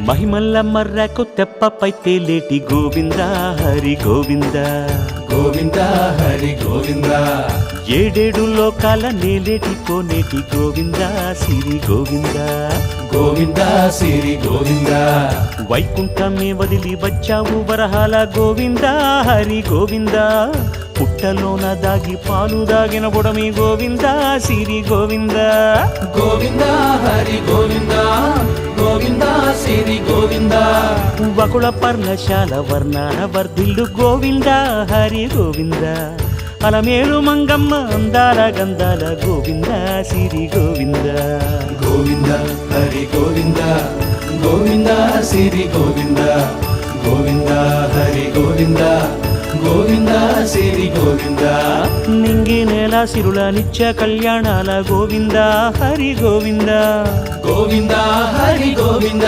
మహిమల్ల మర్రకు తెప్పపై తేలేటి గోవింద హరి గోవింద గోవింద హరి గోవింద ఏడేడు లోకాల నేలేటి కోనేటి గోవింద సిరి గోవింద గోవింద సిరి గోవింద వైకుంఠమే వదిలి వచ్చావు వరహాల గోవింద హరి గోవింద పుట్టలోన దాగి పాలు దాగిన బుడమి గోవింద సిరి గోవింద గోవింద హరి గోవింద గోవింద సిరి గోవింద వకుళ పర్ణశాల వర్ణాన వర్ధిల్లు గోవింద హరి గోవింద అలమేలు మంగమ్మ అందాల గంధాల గోవింద సిరి గోవింద గోవింద హరి గోవింద గోవింద సిరి గోవింద గోవింద హరి గోవింద గోవింద సిరి గోవింద నింగి నేల సిరుల నిత్య కళ్యాణాల గోవింద హరి గోవింద గోవింద హరి గోవింద